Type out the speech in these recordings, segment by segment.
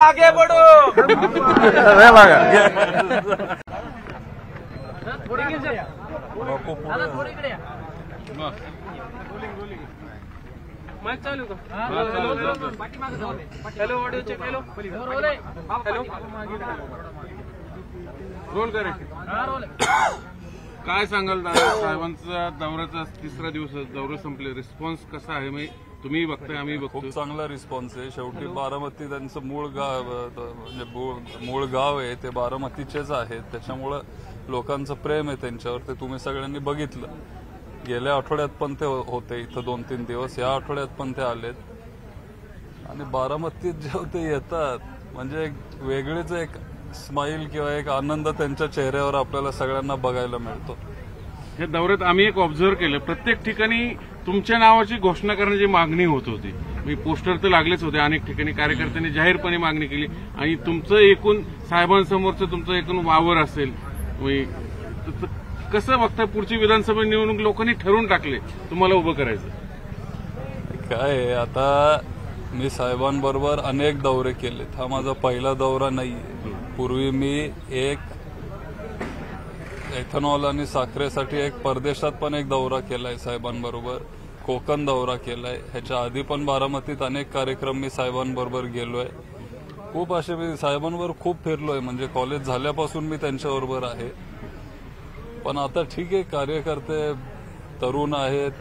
आगे बढ़ो। माइक चालू का? Hello audio check. Hello hello roll करे. काय सांगाल दादा, साहेबांचा दौऱ्याचा तिसरा दिवस, दौरा संपले, रिस्पॉन्स कसा आहे? मी तुम्ही बघताय, आम्ही बघतो. खूप चांगला रिस्पॉन्स आहे. शेवटी बारामती त्यांचं मूळ गाव, म्हणजे मूळ गाव आहे ते बारामतीचेच आहेत, त्याच्यामुळं लोकांचं प्रेम आहे त्यांच्यावर, ते तुम्ही सगळ्यांनी बघितलं. गेल्या आठवड्यात पण ते होते इथं 2-3 दिवस, या आठवड्यात पण ते आलेत आणि बारामतीत जेव्हा ते येतात म्हणजे एक वेगळीच एक स्माईल किंवा एक आनंद त्यांच्या चेहऱ्यावर आपल्याला सगळ्यांना बघायला मिळतो. या दौऱ्यात आम्ही एक ऑब्झर्व्ह केलं, प्रत्येक ठिकाणी तुमच्या नावाची घोषणा करण्याची मागणी होत होती. मी पोस्टर तर लागलेच होते, अनेक ठिकाणी कार्यकर्त्यांनी जाहीरपणे मागणी केली आणि तुमचं एकूण साहेबांसमोरचं तुमचं एकूण वावर असेल. कसं बघताय पुढची विधानसभा निवडणूक? लोकांनी ठरवून टाकले तुम्हाला उभं करायचं. काय आता मी साहेबांबरोबर अनेक दौरे केलेत, हा माझा पहिला दौरा नाहीये. पूर्वी मी एक एथनॉल आणि साखरेसाठी एक परदेशात पण एक दौरा केलाय साहेबांबरोबर, कोकण दौरा केलाय. ह्याच्या आधी पण बारामतीत अनेक कार्यक्रम मी साहेबांबरोबर गेलोय. खूप असे मी साहेबांबरोबर खूप फिरलोय, म्हणजे कॉलेज झाल्यापासून मी त्यांच्याबरोबर आहे. पण आता ठीक आहे, कार्यकर्ते तरुण आहेत,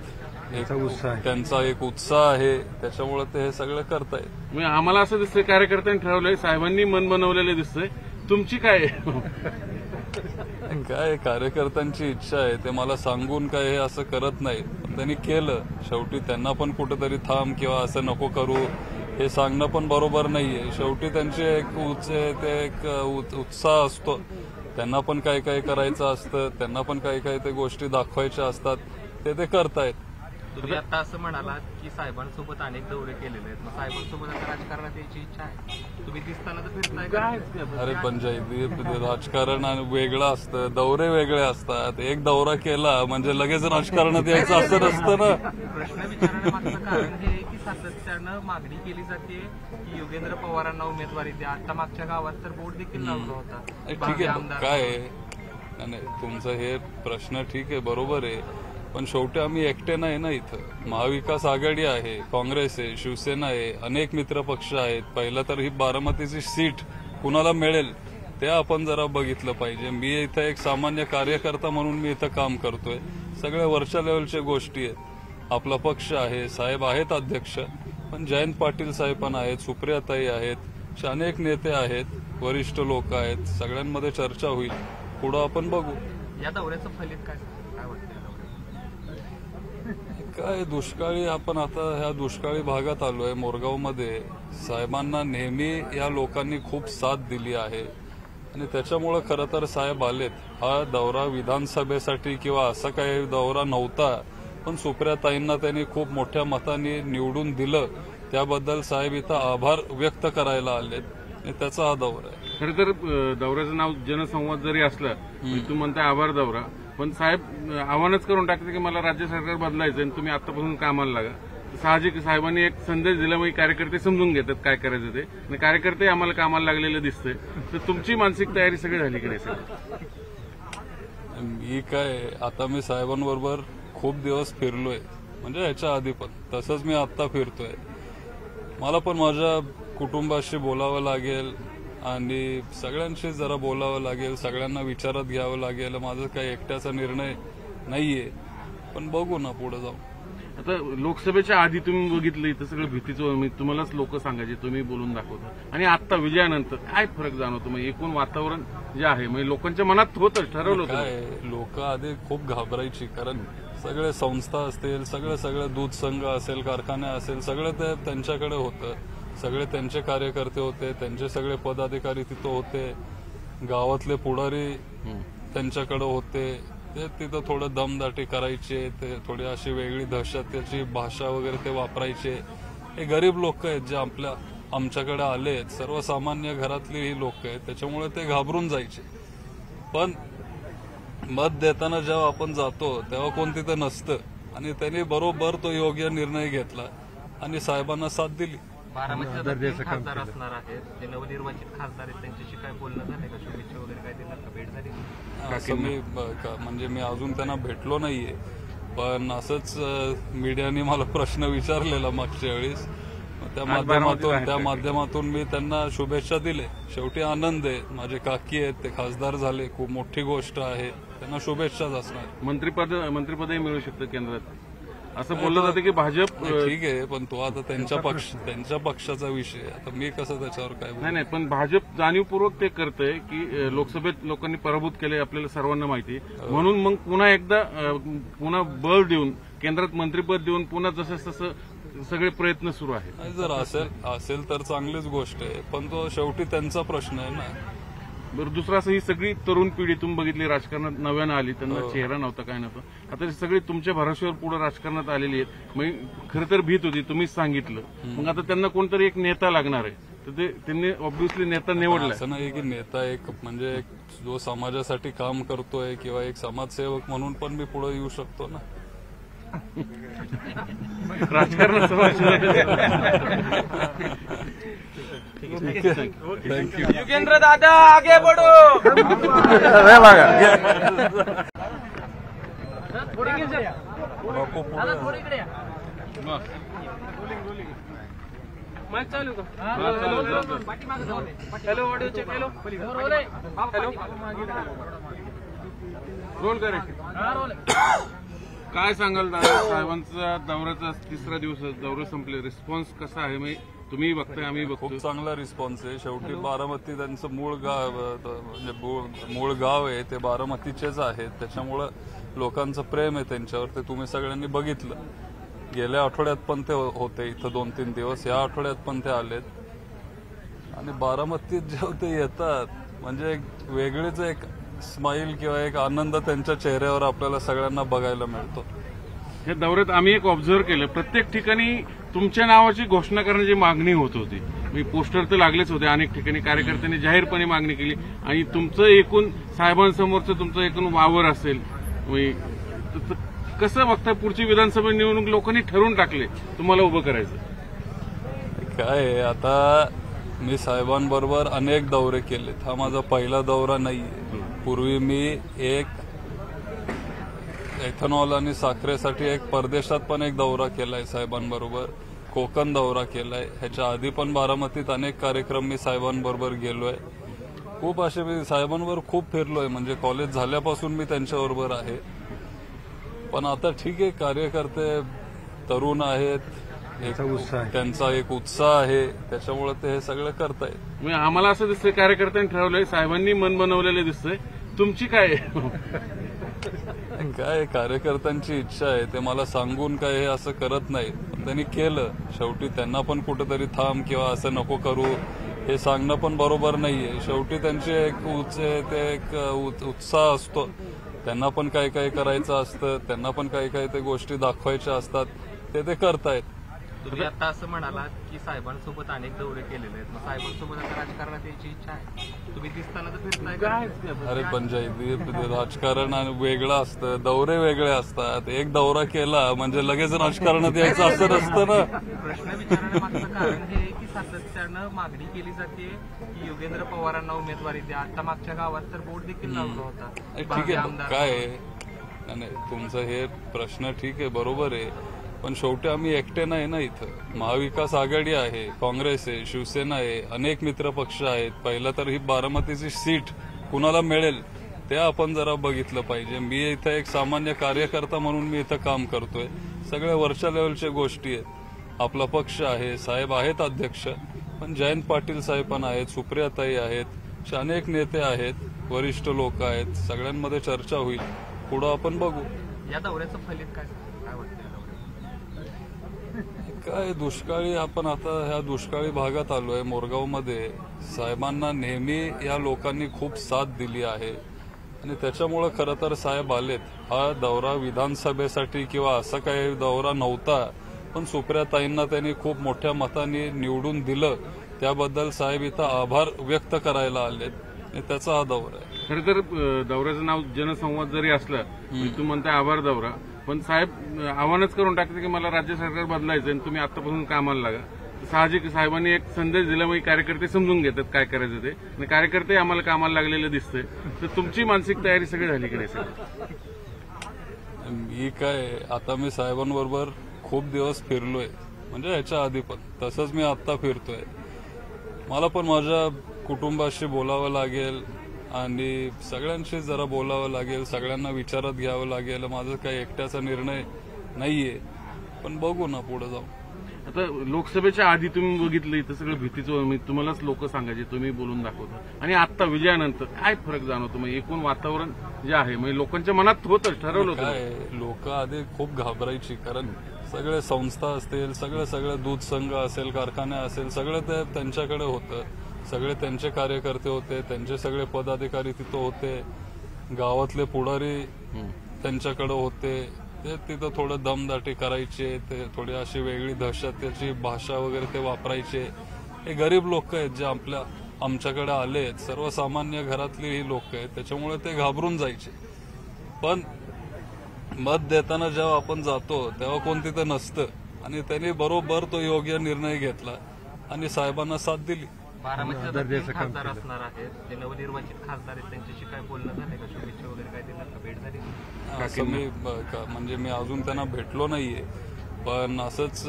त्यांचा एक उत्साह आहे, त्याच्यामुळे ते हे सगळं करतायत. आम्हाला असं दिसतंय कार्यकर्त्यांनी ठरवलंय, साहेबांनी मन बनवलेलं दिसतंय. तुमची काय काय कार्यकर्त्यांची इच्छा आहे ते मला सांगून काय हे असं करत नाही, पण त्यांनी केलं. शेवटी त्यांना पण कुठेतरी थांब किंवा असं नको करू हे सांगणं पण बरोबर नाहीये. शेवटी त्यांचे एक उत्साह असतो, त्यांना पण काही काही करायचं असतं, त्यांना पण काही काही ते गोष्टी दाखवायच्या असतात, ते करतायत. तुम्ही आता असं म्हणालात की साहेबांसोबत अनेक दौरे केलेले आहेत, मग साहेबांसोबत आता राजकारणात यायची इच्छा आहे? तुम्ही दिसताना तर फिरताय काय? अरे पंचायती राजकारण वेगळं असतं, दौरे वेगळे असतात. एक दौरा केला म्हणजे लगेच राजकारणात यायचं असं नसतं ना. प्रश्न विचारण्यामागचं कारण हे आहे की सातत्यानं मागणी केली जाते की योगेंद्र पवारांना उमेदवारी द्या. आता मागच्या गावात तर बोर्ड देखील लावला होता. ठीक आहे, काय नाही तुमचं हे प्रश्न ठीक आहे, बरोबर आहे, पण शेवटी आम्ही एकटे नाही ना इथं. महाविकास आघाडी आहे, काँग्रेस आहे, शिवसेना आहे, अनेक मित्रपक्ष आहेत. पहिला तर ही बारामतीची सीट कुणाला मिळेल ते आपण जरा बघितलं पाहिजे. मी इथं एक सामान्य कार्यकर्ता म्हणून मी इथं काम करतोय. सगळ्या वरच्या लेवलच्या गोष्टी आहेत. आपला पक्ष आहे, साहेब आहेत अध्यक्ष, पण जयंत पाटील साहेब पण आहेत, सुप्रियाताई आहेत, अनेक नेते आहेत, वरिष्ठ लोक आहेत. सगळ्यांमध्ये चर्चा होईल, पुढं आपण बघू. या दौऱ्याचं फलित काय वाटतं? काय दुष्काळी, आपण आता ह्या दुष्काळी भागात आलोय मोरगावमध्ये. साहेबांना नेहमी या लोकांनी खूप साथ दिली आहे आणि त्याच्यामुळे खरं तर साहेब आलेत. हा दौरा विधानसभेसाठी किंवा असा काही दौरा नव्हता, पण सुप्रियाताईंना त्यांनी खूप मोठ्या मताने निवडून दिलं, त्याबद्दल साहेब इथं आभार व्यक्त करायला आलेत आणि त्याचा हा दौरा आहे. खरं तर दौऱ्याचं नाव जनसंवाद जरी असलं, तू म्हणताय आभार दौरा, पण साहेब आव्हानच करून टाकते की मला राज्य सरकार बदलायचं आणि तुम्ही आतापासून कामाला लागा. साहजिक साहेबांनी एक संदेश दिला, मग कार्यकर्ते समजून घेतात काय करायचं ते, आणि कार्यकर्ते आम्हाला कामाला लागलेलं दिसतंय. तर तुमची मानसिक तयारी सगळी झाली कडे सर? मी काय, आता मी साहेबांबरोबर खूप दिवस फिरलोय, म्हणजे ह्याच्या आधी पण तसंच मी आत्ता फिरतोय. मला पण माझ्या कुटुंबाशी बोलावं लागेल आणि सगळ्यांशी जरा बोलावं लागेल, सगळ्यांना विचारात घ्यावं लागेल. माझा काही एकट्याचा निर्णय नाहीये, पण बघू ना पुढे जाऊ. आता लोकसभेच्या आधी तुम्ही बघितलं इथं सगळं भीतीचं, तुम्हालाच लोक सांगायचे, तुम्ही बोलून दाखवता, आणि आता विजयानंतर काय फरक जाणवतो? मग एकूण वातावरण जे आहे, म्हणजे लोकांच्या मनात होतं, ठरवलं होतं काय, लोक आधी खूप घाबरायची, कारण सगळे संस्था असतील, सगळं दूध संघ असेल, कारखाने असेल, सगळं ते त्यांच्याकडे होतं. सगळे त्यांचे कार्यकर्ते होते, त्यांचे सगळे पदाधिकारी तिथं होते, गावातले पुढारी त्यांच्याकडे होते. ते तिथं थोडं दमदाटी करायचे, ते थोडी अशी वेगळी दहशतीची भाषा वगैरे ते वापरायचे. हे गरीब लोक आहेत जे आमच्याकडे आले आहेत, सर्वसामान्य घरातली ही लोक आहेत, त्याच्यामुळे ते घाबरून जायचे. पण मत देताना जेव्हा आपण जातो तेव्हा कोण तिथं नसतं आणि त्यांनी बरोबर तो योग्य निर्णय घेतला आणि साहेबांना साथ दिली. बारामतीचे 3 खासदार असणार आहेत, जे नवनिर्वाचित खासदार आहेत, त्यांच्याशी काय बोलणं झालंय का? शुभेच्छा वगैरे काय देणार का? भेट झाली? असं म्हणजे मी अजून त्यांना भेटलो नाहीये, पण असंच मीडियाने मला प्रश्न विचारलेला मागच्या वेळेस, त्या माध्यमातून मी त्यांना शुभेच्छा दिले. शेवटी आनंद आहे, माझे काकी आहेत, ते खासदार झाले, खूप मोठी गोष्ट आहे, त्यांना शुभेच्छाच असणार. मंत्रिपदही मिळू शकतं केंद्रात असं बोललं जातं की भाजप. ठीक आहे, पण तो आता त्यांच्या पक्षाचा विषय, आता मी कसं त्याच्यावर काय बोलू? नाही, पण भाजप जाणीवपूर्वक ते करतंय की लोकसभेत लोकांनी पराभूत केले, आपल्याला सर्वांना माहिती, म्हणून मग पुन्हा बळ देऊन केंद्रात मंत्रिपद देऊन पुन्हा जसं तसं सगळे प्रयत्न सुरू आहेत. जर असेल तर चांगलीच गोष्ट आहे, पण तो शेवटी त्यांचा प्रश्न आहे ना. बरं, दुसरं असं, ही सगळी तरुण पिढी तुम्ही बघितली राजकारणात नव्यानं आली, त्यांना चेहरा नव्हता, काय नव्हतं, आता सगळी तुमच्या भरोश्यावर पुढे राजकारणात आलेली आहेत. मग खरं तर भीत होती, तुम्हीच सांगितलं, मग आता त्यांना कोणतरी एक नेता लागणार आहे, तर त्यांनी ऑब्व्हियसली नेता निवडला. असं नाही की नेता एक म्हणजे जो समाजासाठी काम करतोय किंवा एक समाजसेवक म्हणून पण मी पुढे येऊ शकतो ना. राजकारणात थँक्यू. युगेंद्र दादा आगे बढो. माईक चालू का? Hello, audio check. Hello, roll करे. काय सांगाल दादा, साहेबांचा दौऱ्याचा 3रा दिवस, दौरे संपले, रिस्पॉन्स कसा आहे? मी तुम्ही बघताय, आम्ही बघतो, खूप चांगला रिस्पॉन्स आहे. शेवटी बारामती त्यांचं मूळ गाव आहे, ते बारामतीचेच आहेत, त्याच्यामुळं लोकांचं प्रेम आहे त्यांच्यावर, ते तुम्ही सगळ्यांनी बघितलं. गेल्या आठवड्यात पण ते होते इथं 2-3 दिवस, या आठवड्यात पण ते आलेत, आणि बारामतीत जेव्हा ते येतात म्हणजे एक वेगळीच एक स्माईल किंवा एक आनंद त्यांच्या चेहऱ्यावर आपल्याला सगळ्यांना बघायला मिळतो. या दौऱ्यात आम्ही एक ऑब्झर्व्ह केलं, प्रत्येक ठिकाणी तुमच्या नावाची घोषणा करण्याची मागणी होत होती. पोस्टर तर लागलेच होते, अनेक ठिकाणी कार्यकर्त्यांनी जाहीरपणे मागणी केली, आणि तुमचं एकूण साहेबांसमोरचं तुमचं एकूण वावर असेल, कसं बघताय? पुढची विधानसभा निवडणूक लोकांनी ठरवून टाकले तुम्हाला उभं करायचं. काय आहे, आता मी साहेबांबरोबर अनेक दौरे केलेत, हा माझा पहिला दौरा नाहीये. पूर्वी मी एक एथनॉल आणि साखरेसाठी एक परदेशात पण एक दौरा केलाय साहेबांबरोबर, कोकण दौरा केलाय, ह्याच्या आधी पण बारामतीत अनेक कार्यक्रम मी साहेबांबरोबर गेलोय. खूप असे मी साहेबांबरोबर खूप फिरलोय, म्हणजे कॉलेज झाल्यापासून मी त्यांच्याबरोबर आहे. पण आता ठीक आहे, कार्यकर्ते तरुण आहेत, त्यांचा एक उत्साह आहे, त्याच्यामुळे ते हे सगळं करतायत. आम्हाला असं दिसतंय कार्यकर्त्यांनी ठरवलंय, साहेबांनी मन बनवलेलं दिसतंय, तुमची काय काय कार्यकर्त्यांची इच्छा आहे, ते मला सांगून काय हे असं करत नाहीत, पण त्यांनी केलं. शेवटी त्यांना पण कुठेतरी थांब किंवा असं नको करू हे सांगणं पण बरोबर नाहीये. शेवटी त्यांचे एक उत्साह असतो, त्यांना पण काही काही करायचं असतं, त्यांना पण काही काही ते गोष्टी दाखवायच्या असतात, ते करतायत. तुम्ही आता असं म्हणालात की साहेबांसोबत अनेक दौरे केलेले आहेत, मग साहेबांसोबत आता राजकारणात यायची इच्छा आहे? तुम्ही दिसताना तर फिरताय काय? अरे पंचायती राजकारण वेगळं असतं, दौरे वेगळे असतात. एक दौरा केला म्हणजे लगेच राजकारणात यायचं असं नसतं ना. प्रश्न विचारण्यामागचं कारण हे की सातत्यानं मागणी केली जाते की योगेंद्र पवारांना उमेदवारी द्या. आता मागच्या गावात तर बोर्ड देखील लावला होता. ठीक आहे, काय नाही, तुमचं हे प्रश्न ठीक आहे, बरोबर आहे, पण शेवटी आम्ही एकटे नाही ना इथं. महाविकास आघाडी आहे, काँग्रेस आहे, शिवसेना आहे, अनेक मित्रपक्ष आहेत. पहिला तर ही बारामतीची सीट कुणाला मिळेल ते आपण जरा बघितलं पाहिजे. मी इथं एक सामान्य कार्यकर्ता म्हणून मी इथं काम करतोय. सगळ्या वरच्या लेवलच्या गोष्टी आहेत. आपला पक्ष आहे, साहेब आहेत अध्यक्ष, पण जयंत पाटील साहेब पण आहेत, सुप्रियाताई आहेत, अनेक नेते आहेत, वरिष्ठ लोक आहेत, सगळ्यांमध्ये चर्चा होईल, पुढं आपण बघू. या दौऱ्याचं फलित काय वाटतं? काय दुष्काळी, आपण आता ह्या दुष्काळी भागात आलोय मोरगावमध्ये. साहेबांना नेहमी या लोकांनी खूप साथ दिली आहे, आणि त्याच्यामुळे खरं तर साहेब आलेत. हा दौरा विधानसभेसाठी किंवा असा काही दौरा नव्हता, पण सुप्रियाताईंना त्यांनी खूप मोठ्या मताने निवडून दिलं, त्याबद्दल साहेब इथं आभार व्यक्त करायला आलेत, आणि त्याचा हा दौरा आहे. खरं तर दौऱ्याचं नाव जनसंवाद जरी असलं, तुम्ही म्हणताय आभार दौरा, पण साहेब आव्हानच करून टाकते की मला राज्य सरकार बदलायचं आणि तुम्ही आतापासून कामाला लागा. साहजिक साहेबांनी एक संदेश दिला, मग कार्यकर्ते समजून घेतात काय करायचं ते, आणि कार्यकर्ते आम्हाला कामाला लागलेलं दिसतंय. तर तुमची मानसिक तयारी सगळी झाली की नाही सर? मी काय, आता मी साहेबांबरोबर खूप दिवस फिरलोय, म्हणजे ह्याच्या आधी पण तसंच मी आता फिरतोय. मला पण माझ्या कुटुंबाशी बोलावं लागेल आणि सगळ्यांशी जरा बोलावं लागेल, सगळ्यांना विचारात घ्यावं लागेल. माझा काही एकट्याचा निर्णय नाहीये, पण बघू ना पुढे जाऊ. आता लोकसभेच्या आधी तुम्ही बघितलं इथं सगळं भीतीचं, तुम्हालाच लोक सांगायचे, तुम्ही बोलून दाखवता, आणि आता विजयानंतर काय फरक जाणवतो? मग एकूण वातावरण जे आहे, म्हणजे लोकांच्या मनात होतं, ठरवलं होतं काय, लोक आधी खूप घाबरायची, कारण सगळे संस्था असतील, सगळं दूध संघ असेल, कारखाने असेल, सगळं ते त्यांच्याकडे होतं. सगळे त्यांचे कार्यकर्ते होते, त्यांचे सगळे पदाधिकारी तिथं होते, गावातले पुढारी त्यांच्याकडे होते. ते तिथं थोडं दमदाटी करायचे, ते थोडी अशी वेगळी दहशतीची भाषा वगैरे ते वापरायचे. हे गरीब लोक आहेत जे आमच्याकडे आले आहेत, सर्वसामान्य घरातली ही लोक आहेत, त्याच्यामुळे ते घाबरून जायचे. पण मत देताना जेव्हा आपण जातो तेव्हा कोण तिथं नसतं, आणि त्यांनी बरोबर तो योग्य निर्णय घेतला आणि साहेबांना साथ दिली. बारामतीचे 3 खासदार असणार आहेत, जे नवनिर्वाचित खासदार आहेत, त्यांच्याशी काय बोलणं झालंय का? शुभेच्छा वगैरे काय दिल्या का? भेट झाली? असं म्हणजे मी अजून त्यांना भेटलो नाहीये, पण असंच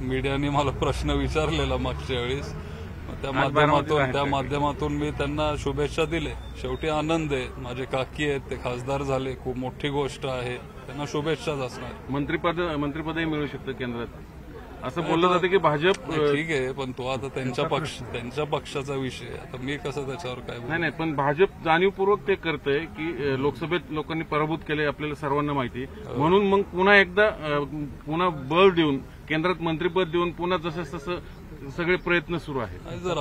मीडियाने मला प्रश्न विचारलेला मागच्या वेळेस, त्या माध्यमातून मी त्यांना शुभेच्छा दिले. शेवटी आनंद आहे, माझे काकी आहेत, ते खासदार झाले, खूप मोठी गोष्ट आहे, त्यांना शुभेच्छाच असणार. मंत्रिपदही मिळू शकतं केंद्रात असं बोललं जातं की भाजप. ठीक आहे, पण तो आता त्यांच्या पक्षाचा विषय, आता मी कसं त्याच्यावर काय बोलू? नाही, पण भाजप जाणीवपूर्वक ते करतंय की लोकसभेत लोकांनी पराभूत केले, आपल्याला सर्वांना माहिती, म्हणून मग पुन्हा बळ देऊन केंद्रात मंत्रिपद देऊन पुन्हा जसं तसं सगळे प्रयत्न सुरू आहेत. जर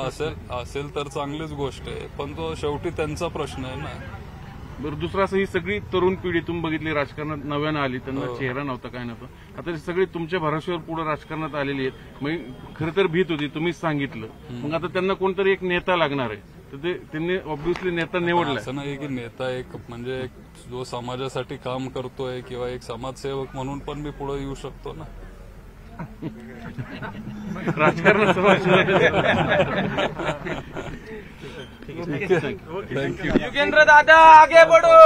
असेल तर चांगलीच गोष्ट आहे, पण तो शेवटी त्यांचा प्रश्न आहे ना. बरं, दुसरं असं, ही सगळी तरुण पिढी तुम्ही बघितली राजकारणात नव्यानं आली, त्यांना चेहरा नव्हता, काय नव्हतं, आता सगळी तुमच्या भरोश्यावर पुढे राजकारणात आलेली आहेत. मग खरं तर भीत होती, तुम्हीच सांगितलं, मग आता त्यांना कोणतरी एक नेता लागणार आहे, तर त्यांनी ऑब्व्हियसली नेता निवडला. असं नाही की नेता एक म्हणजे जो समाजासाठी काम करतोय किंवा एक समाजसेवक म्हणून पण मी पुढे येऊ शकतो ना. राजकारणात थँक्यू. युगेंद्र दादा आगे बढ़ो.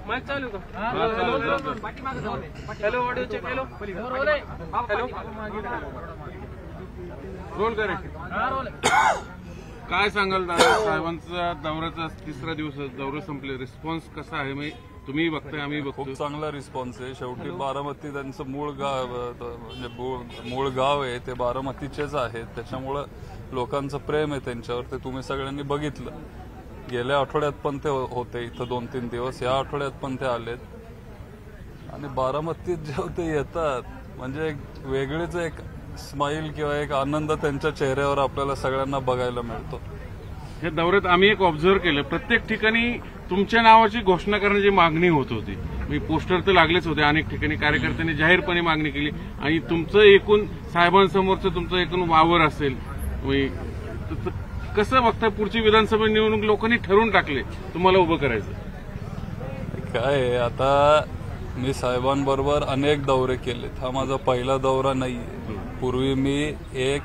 माईक चालू का? Hello, audio check. Hello, roll करे. काय सांगाल दादा, साहेबांचा दौऱ्याचा 3रा दिवस, दौरे संपले, रिस्पॉन्स कसा आहे? म्हणजे तुम्ही बघताय, आम्ही बघतो, खूप चांगला रिस्पॉन्स आहे. शेवटी बारामती त्यांचं मूळ गाव आहे, ते बारामतीचेच आहेत, त्याच्यामुळं लोकांचं प्रेम आहे त्यांच्यावर, ते तुम्ही सगळ्यांनी बघितलं. गेल्या आठवड्यात पण ते होते इथं 2-3 दिवस, या आठवड्यात पण ते आलेत, आणि बारामतीत जेव्हा ते येतात म्हणजे एक वेगळीच एक स्माईल किंवा एक आनंद त्यांच्या चेहऱ्यावर आपल्याला सगळ्यांना बघायला मिळतो. या दौऱ्यात आम्ही एक ऑब्झर्व्ह केलं, प्रत्येक ठिकाणी तुमच्या नावाची घोषणा करण्याची मागणी होत होती. मी पोस्टर तर लागलेच होते, अनेक ठिकाणी कार्यकर्त्यांनी जाहीरपणे मागणी केली, आणि तुमचं एकूण साहेबांसमोरचं तुमचं एकूण वावर असेल, कसं बघताय? पुढची विधानसभा निवडणूक लोकांनी ठरवून टाकले, तुम्हाला उभं करायचं. काय आहे, आता मी साहेबांबरोबर अनेक दौरे केलेत, हा माझा पहिला दौरा नाहीये. पूर्वी मी एक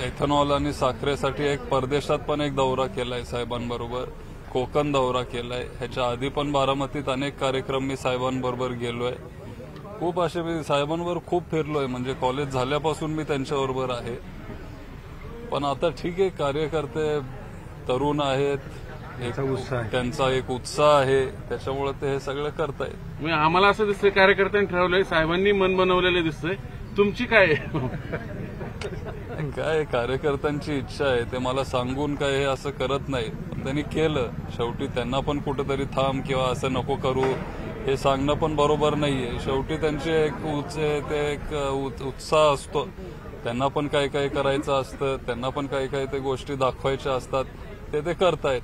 एथनॉल आणि साखरेसाठी एक परदेशात पण एक दौरा केलाय साहेबांबरोबर, कोकण दौरा केलाय. ह्याच्या आधी पण बारामतीत अनेक कार्यक्रम मी साहेबांबरोबर गेलोय. खूप असे मी साहेबांबरोबर खूप फिरलोय, म्हणजे कॉलेज झाल्यापासून मी त्यांच्याबरोबर आहे. पण आता ठीक आहे, कार्यकर्ते तरुण आहेत, त्यांचा एक उत्साह आहे, त्याच्यामुळे ते हे सगळं करतायत. आम्हाला असं दिसतंय कार्यकर्त्यांनी ठरवलंय, साहेबांनी मन बनवलेलं दिसतंय, तुमची काय काय कार्यकर्त्यांची इच्छा आहे, ते मला सांगून काय हे असं करत नाही, पण त्यांनी केलं. शेवटी त्यांना पण कुठेतरी थांब किंवा असं नको करू हे सांगणं पण बरोबर नाहीये. शेवटी त्यांचे एक उत्साह असतो, त्यांना पण काही काही करायचं असतं, त्यांना पण काही काही ते गोष्टी दाखवायच्या असतात, ते करतायत.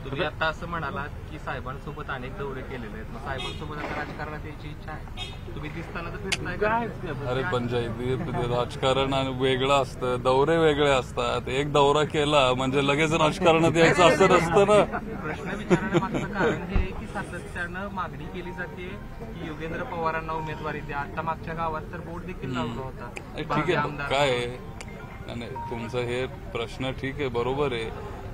तुम्ही आता असं म्हणालात की साहेबांसोबत अनेक दौरे केलेले आहेत, मग साहेबांसोबत आता राजकारणात यायची इच्छा आहे? तुम्ही दिसताना तर फिरताय का? अरे पंचायती राजकारण आणि वेगळं असतं, दौरे वेगळे असतात. एक दौरा केला म्हणजे लगेच राजकारणात यायचं असं नसतं ना. प्रश्न विचारण्यामागचं कारण हे आहे की सातत्यानं मागणी केली जाते की योगेंद्र पवारांना उमेदवारी द्या. आता मागच्या गावात तर बोर्ड देखील लावला होता. ठीक आहे, काय आहे? नाही, तुमचं हे प्रश्न ठीक आहे, बरोबर आहे,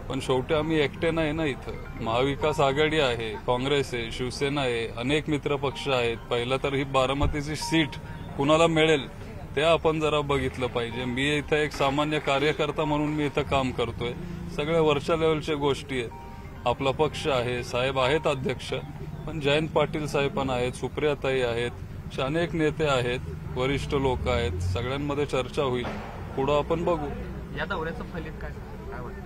पण शेवटी आम्ही एकटे नाही ना इथं. महाविकास आघाडी आहे, काँग्रेस आहे, शिवसेना आहे, अनेक मित्र पक्ष आहेत. पहिलं तर ही बारामतीची सीट कुणाला मिळेल ते आपण जरा बघितलं पाहिजे. मी इथं एक सामान्य कार्यकर्ता म्हणून मी इथं काम करतोय. सगळ्या वरच्या लेवलच्या गोष्टी आहेत. आपला पक्ष आहे, साहेब आहेत अध्यक्ष, पण जयंत पाटील साहेब पण आहेत, सुप्रियाताई आहेत, असे अनेक नेते आहेत, वरिष्ठ लोक आहेत. सगळ्यांमध्ये चर्चा होईल, पुढं आपण बघू. या दौऱ्याचं फलित काय वाटतं?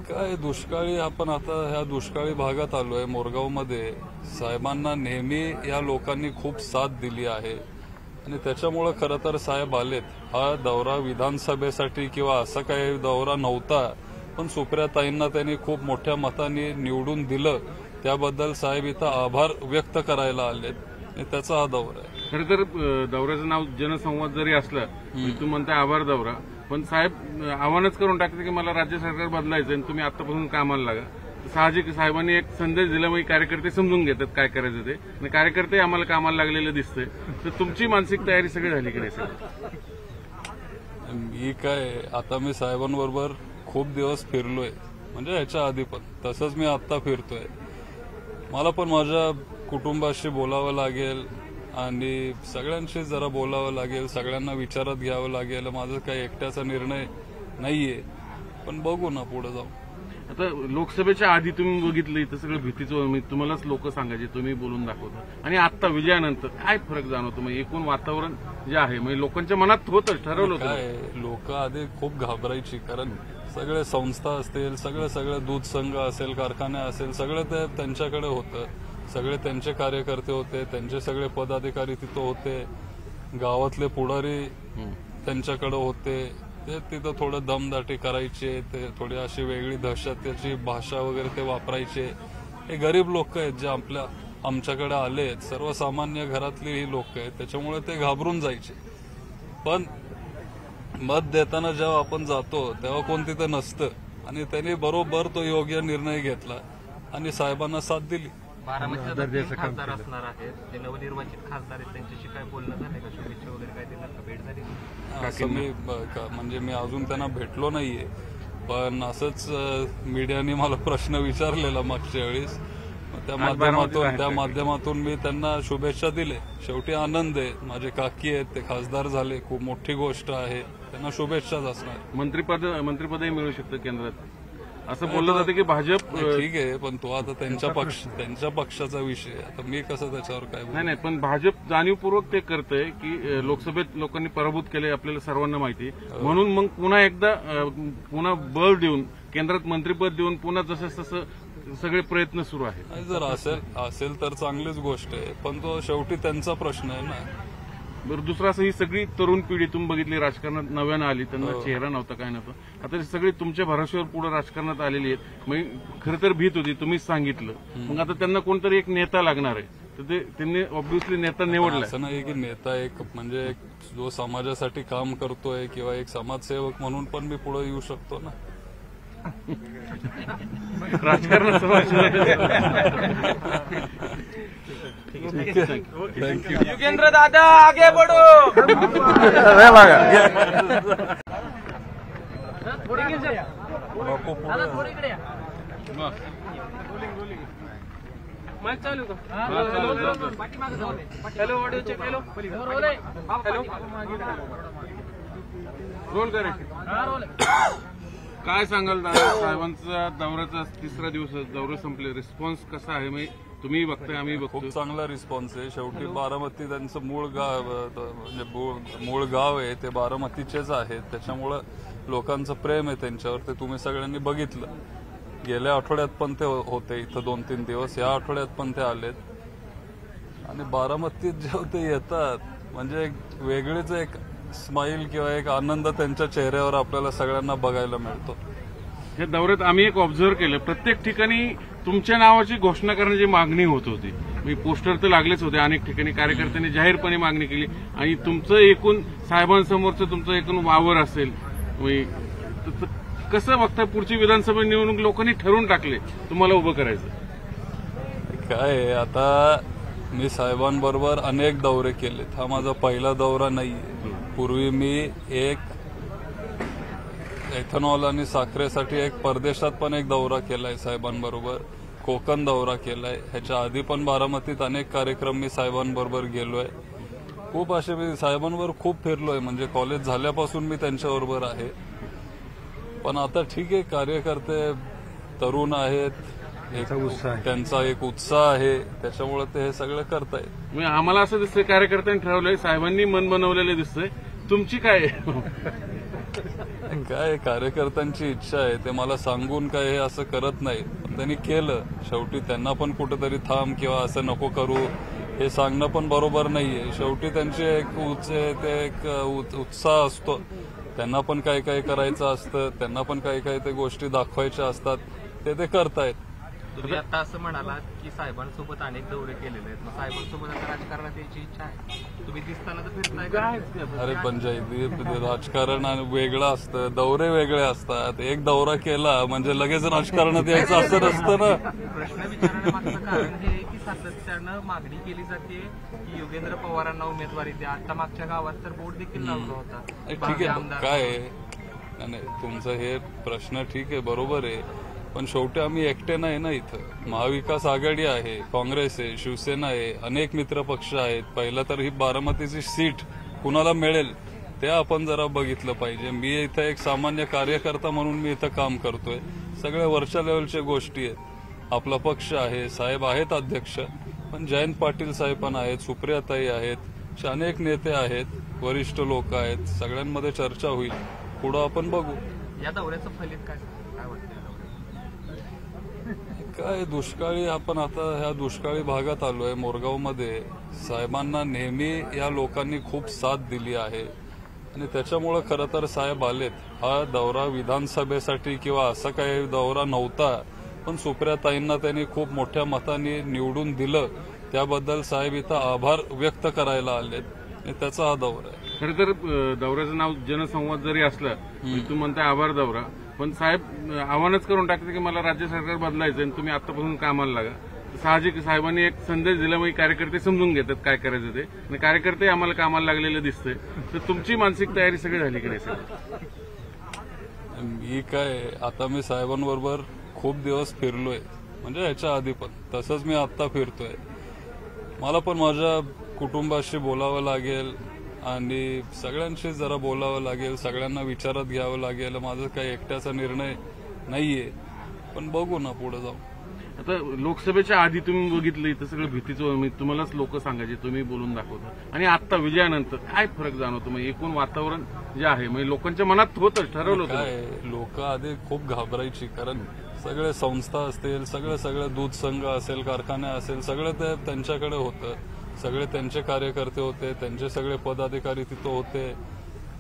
काय दुष्काळी, आपण आता ह्या दुष्काळी भागात आलोय मोरगावमध्ये. साहेबांना नेहमी या लोकांनी खूप साथ दिली आहे आणि त्याच्यामुळे खरं तर साहेब आलेत. हा दौरा विधानसभेसाठी किंवा असा काही दौरा नव्हता, पण सुप्रियाताईंना त्यांनी खूप मोठ्या मताने निवडून दिलं, त्याबद्दल साहेब इथं आभार व्यक्त करायला आलेत आणि त्याचा हा दौरा आहे. खरं तर दौऱ्याचं नाव जनसंवाद जरी असलं तू म्हणताय आभार दौरा, पण साहेब आव्हानच करून टाकते की मला राज्य सरकार बदलायचं आणि तुम्ही आतापासून कामाला लागा. साहजिक साहेबांनी एक संदेश दिला, मग कार्यकर्ते समजून घेतात काय करायचं ते, आणि कार्यकर्ते आम्हाला कामाला लागलेलं दिसतंय. तर तुमची मानसिक तयारी सगळी झाली की नाही सर? मी काय, आता मी साहेबांबरोबर खूप दिवस फिरलोय, म्हणजे ह्याच्या आधी पण तसंच मी आता फिरतोय. मला पण माझ्या कुटुंबाशी बोलावं लागेल आणि सगळ्यांशी जरा बोलावं लागेल, सगळ्यांना विचारात घ्यावं लागेल. माझा काही एकट्याचा निर्णय नाहीये, पण बघू ना पुढे जाऊ. आता लोकसभेच्या आधी तुम्ही बघितलं इथं सगळं भीतीचं, तुम्हालाच लोक सांगायचे, तुम्ही बोलून दाखवता, आणि आता विजयानंतर काय फरक जाणवतो? मग एकूण वातावरण जे आहे म्हणजे लोकांच्या मनात होतं, ठरवलं होतं काय, लोक आधी खूप घाबरायची, कारण सगळे संस्था असतील, सगळे दूध संघ असेल, कारखाने असेल, सगळं ते त्यांच्याकडे होतं. सगळे त्यांचे कार्यकर्ते होते, त्यांचे सगळे पदाधिकारी तिथं होते, गावातले पुढारी त्यांच्याकडे होते. ते तिथं थोडं दमदाटी करायचे, ते थोडी अशी वेगळी दहशतीची भाषा वगैरे ते वापरायचे. हे गरीब लोक आहेत जे आमच्याकडे आले आहेत, सर्वसामान्य घरातली ही लोक आहेत, त्याच्यामुळे ते घाबरून जायचे. पण मत देताना जेव्हा आपण जातो तेव्हा कोण तिथं नसतं, आणि त्यांनी बरोबर तो योग्य निर्णय घेतला आणि साहेबांना साथ दिली. बारामतीचा 3 खासदार असणार आहेत, ते नवनिर्वाचित खासदार आहेत, त्यांच्याशी काय बोलणं झालंय का? शुभेच्छा वगैरे काय दिला का? भेट झाली? असं म्हणजे मी अजून त्यांना भेटलो नाहीये, पण असंच मीडियाने मला प्रश्न विचारलेला मागच्या वेळेस, त्या माध्यमातून मी त्यांना शुभेच्छा दिले. शेवटी आनंद आहे, माझे काकी आहेत, ते खासदार झाले, खूप मोठी गोष्ट आहे, त्यांना शुभेच्छाच असणार. मंत्रिपदही मिळू शकतं केंद्रात असं बोललं जातं की भाजप. ठीक आहे, पण तो आता त्यांच्या पक्षाचा विषय, आता मी कसं त्याच्यावर काय बोलू? नाही, पण भाजप जाणीवपूर्वक ते करतंय की लोकसभेत लोकांनी पराभूत केले, आपल्याला सर्वांना माहिती, म्हणून मग पुन्हा बळ देऊन केंद्रात मंत्रिपद देऊन पुन्हा जसं तसं सगळे प्रयत्न सुरू आहेत. जर असेल तर चांगलीच गोष्ट आहे, पण तो शेवटी त्यांचा प्रश्न आहे ना. बरं, दुसरं असं, ही सगळी तरुण पिढी तुम्ही बघितली राजकारणात नव्यानं आली, त्यांना चेहरा नव्हता, काय नव्हतं, आता सगळी तुमच्या भरोश्यावर पुढे राजकारणात आलेली आहेत. मग खरं तर भीत होती, तुम्हीच सांगितलं, मग आता त्यांना कोणतरी एक नेता लागणार आहे, तर त्यांनी ऑब्व्हियसली नेता निवडला. असं नाही की नेता एक म्हणजे जो समाजासाठी काम करतोय किंवा एक समाजसेवक म्हणून पण मी पुढे येऊ शकतो ना. राजकारणात थँक्यू. युगेंद्र दादा आगे बढ़ो. चालू का? Hello, audio check. Hello, roll करायचे. काय सांगाल दादा, साहेबांचा दौऱ्याचा 3रा दिवस, दौरे संपले, रिस्पॉन्स कसा आहे? म्हणजे तुम्ही बघताय, आम्ही बघतो, खूप चांगला रिस्पॉन्स आहे. शेवटी बारामती त्यांचं मूळ गाव आहे, ते बारामतीचेच आहेत, त्याच्यामुळं लोकांचं प्रेम आहे त्यांच्यावर, ते तुम्ही सगळ्यांनी बघितलं. गेल्या आठवड्यात पण ते होते इथं 2-3 दिवस, या आठवड्यात पण ते आलेत, आणि बारामतीत जेव्हा ते येतात म्हणजे एक वेगळीच एक स्माईल किंवा एक आनंद त्यांच्या चेहऱ्यावर आपल्याला सगळ्यांना बघायला मिळतो. या दौऱ्यात आम्ही एक ऑब्झर्व्ह केलं, प्रत्येक ठिकाणी तुमच्या नावाची घोषणा करण्याची मागणी होत होती. मी पोस्टर तर लागलेच होते, अनेक ठिकाणी कार्यकर्त्यांनी जाहीरपणे मागणी केली. आणि तुमचं एकूण साहेबांसमोरचं तुमचं एकूण वावर असेल, कसं बघता पुढची विधानसभा निवडणूक लोकांनी ठरवून टाकले तुम्हाला उभं करायचं? काय आहे, आता मी साहेबांबरोबर अनेक दौरे केलेत. हा माझा पहिला दौरा नाहीये. पूर्वी मी एक एथनॉल आणि साखरेसाठी एक परदेशात पण एक दौरा केलाय साहेबांबरोबर, कोकण दौरा केलाय. ह्याच्या आधी पण बारामतीत अनेक कार्यक्रम मी साहेबांबरोबर गेलोय. खूप असे मी साहेबांवर खूप फिरलोय, म्हणजे कॉलेज झाल्यापासून मी त्यांच्याबरोबर आहे. पण आता ठीक आहे, कार्यकर्ते तरुण आहेत, त्यांचा एक उत्साह आहे, त्याच्यामुळे ते हे सगळं करतायत. आम्हाला असं दिसतंय कार्यकर्त्यांनी ठरवलंय, साहेबांनी मन बनवलेलं दिसतंय. तुमची काय काय कार्यकर्त्यांची इच्छा आहे, ते मला सांगून काय हे असं करत नाही. पण त्यांनी केलं, शेवटी त्यांना पण कुठेतरी थांब किंवा असं नको करू हे सांगणं पण बरोबर नाहीये. शेवटी त्यांचे एक उत्साह असतो, त्यांना पण काही काही करायचं असतं, त्यांना पण काही काही ते गोष्टी दाखवायच्या असतात, ते करतायत. तुम्ही आता असं म्हणालात की साहेबांसोबत अनेक दौरे केलेले आहेत, मग साहेबांसोबत आता राजकारणात यायची इच्छा आहे? तुम्ही दिसताना तर फिरताय काय? अरे पंचायती राजकारण वेगळं असतं, दौरे वेगळे असतात. एक दौरा केला म्हणजे लगेच राजकारणात यायचं असं नसतं ना. प्रश्न विचारण्यामागचं कारण हे आहे की सातत्यानं मागणी केली जाते की योगेंद्र पवारांना उमेदवारी द्या. आता मागच्या गावात तर बोर्ड देखील लावला होता. ठीक आहे, काय नाही तुमचं हे प्रश्न ठीक आहे, बरोबर आहे. पण शेवटी आम्ही एकटे नाही ना इथं. महाविकास आघाडी आहे, काँग्रेस आहे, शिवसेना आहे, अनेक मित्र पक्ष आहेत. पहिलं तर ही बारामतीची सीट कुणाला मिळेल ते आपण जरा बघितलं पाहिजे. मी इथं एक सामान्य कार्यकर्ता म्हणून मी इथं काम करतोय. सगळ्या वरच्या लेवलच्या गोष्टी आहेत. आपला पक्ष आहे, साहेब आहेत अध्यक्ष, पण जयंत पाटील साहेब पण आहेत, सुप्रियाताई आहेत, अनेक नेते आहेत, वरिष्ठ लोक आहेत. सगळ्यांमध्ये चर्चा होईल, पुढं आपण बघू. या दौऱ्याचं फलित काय वाटतं? काय दुष्काळी, आपण आता ह्या दुष्काळी भागात आलोय मोरगावमध्ये. साहेबांना नेहमी या लोकांनी खूप साथ दिली आहे आणि त्याच्यामुळे खरं तर साहेब आलेत. हा दौरा विधानसभेसाठी किंवा असा काही दौरा नव्हता, पण सुप्रियाताईंना त्यांनी खूप मोठ्या मताने निवडून दिलं, त्याबद्दल साहेब इथं आभार व्यक्त करायला आलेत आणि त्याचा हा दौरा आहे. खरं तर दौऱ्याचं नाव जनसंवाद जरी असलं, तुम्ही म्हणताय आभार दौरा, पण साहेब आव्हानच करून टाकते की मला राज्य सरकार बदलायचं आणि तुम्ही आतापासून कामाला लागा. साहजिक साहेबांनी एक संदेश दिला, मग कार्यकर्ते समजून घेतात काय करायचं ते, आणि कार्यकर्ते आम्हाला कामाला लागलेलं दिसतंय. तर तुमची मानसिक तयारी सगळी झाली की नाही सर? मी काय, आता मी साहेबांबरोबर खूप दिवस फिरलोय, म्हणजे ह्याच्या आधी पण तसंच मी आत्ता फिरतोय. मला पण माझ्या कुटुंबाशी बोलावं लागेल आणि सगळ्यांशी जरा बोलावं लागेल, सगळ्यांना विचारात घ्यावं लागेल. माझा काही एकट्याचा निर्णय नाहीये, पण बघू ना पुढे जाऊ. आता लोकसभेच्या आधी तुम्ही बघितलं इथं सगळं भीतीचं, तुम्हालाच लोक सांगायचे, तुम्ही बोलून दाखवता, आणि आता विजयानंतर काय फरक जाणवतो? मग एकूण वातावरण जे आहे, म्हणजे लोकांच्या मनात होतं, ठरवलं होतं काय, लोक आधी खूप घाबरायची, कारण सगळे संस्था असतील, सगळे दूध संघ असेल, कारखाने असेल, सगळं ते त्यांच्याकडे होतं. सगळे त्यांचे कार्यकर्ते होते, त्यांचे सगळे पदाधिकारी तिथं होते,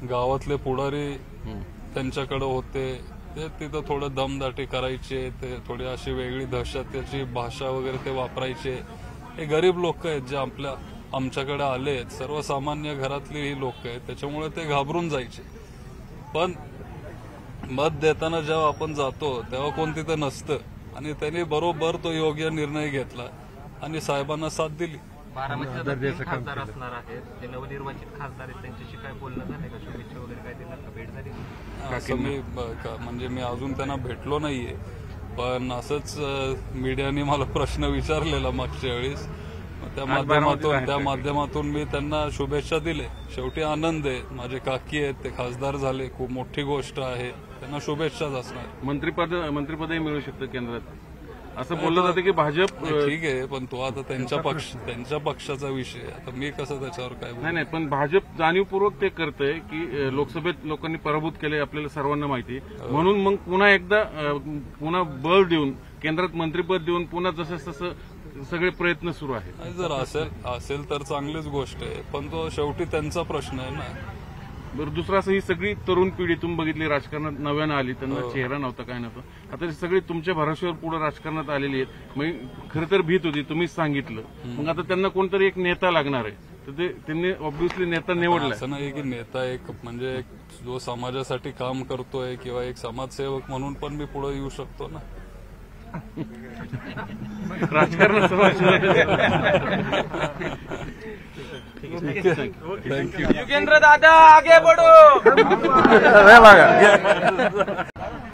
गावातले पुढारी त्यांच्याकडे होते. ते तिथं थोडं दमदाटी करायचे, ते थोडी अशी वेगळी दहशतीची भाषा वगैरे ते वापरायचे. हे गरीब लोक आहेत जे आमच्याकडे आले आहेत, सर्वसामान्य घरातली ही लोक आहेत, त्याच्यामुळे ते घाबरून जायचे. पण मत देताना जेव्हा आपण जातो तेव्हा कोण तिथं नसतं, आणि त्यांनी बरोबर तो योग्य निर्णय घेतला आणि साहेबांना साथ दिली. बारामतीला 3 खासदार असणार आहेत, ते नवनिर्वाचित खासदार आहेत, त्यांच्याशी काय बोलणं झालंय का? शुभेच्छा वगैरे काय दिला का? भेट झाली? असं म्हणजे मी अजून त्यांना भेटलो नाहीये, पण असंच मीडियाने मला प्रश्न विचारलेला मागच्या वेळेस, त्या माध्यमातून मी त्यांना शुभेच्छा दिले. शेवटी आनंद आहे, माझे काकी आहेत, ते खासदार झाले, खूप मोठी गोष्ट आहे, त्यांना शुभेच्छाच असणार. मंत्रिपदही मिळू शकतं केंद्रात असं बोललं जातं की भाजप. ठीक आहे, पण तो आता त्यांच्या पक्षाचा विषय, आता मी कसं त्याच्यावर काय बोलू? नाही, पण भाजप जाणीवपूर्वक ते करतंय की लोकसभेत लोकांनी पराभूत केले, आपल्याला सर्वांना माहिती, म्हणून मग पुन्हा बळ देऊन केंद्रात मंत्रिपद देऊन पुन्हा जसं तसं सगळे प्रयत्न सुरू आहेत. जर असेल तर चांगलीच गोष्ट आहे, पण तो शेवटी त्यांचा प्रश्न आहे ना. बरं, दुसरं असं, ही सगळी तरुण पिढी तुम्ही बघितली राजकारणात नव्यानं आली, त्यांना चेहरा नव्हता, काय नव्हतं, आता सगळी तुमच्या भरोश्यावर पुढे राजकारणात आलेली आहेत. मग खरं तर भीत होती, तुम्हीच सांगितलं. मग आता त्यांना कोणतरी एक नेता लागणार आहे, तर ते त्यांनी ऑब्व्हियसली नेता निवडला. असं नाही की नेता एक म्हणजे एक जो समाजासाठी काम करतोय किंवा एक समाजसेवक म्हणून पण मी पुढे येऊ शकतो ना. राजकारणात थँक्यू. युगेंद्र दादा आगे बढो.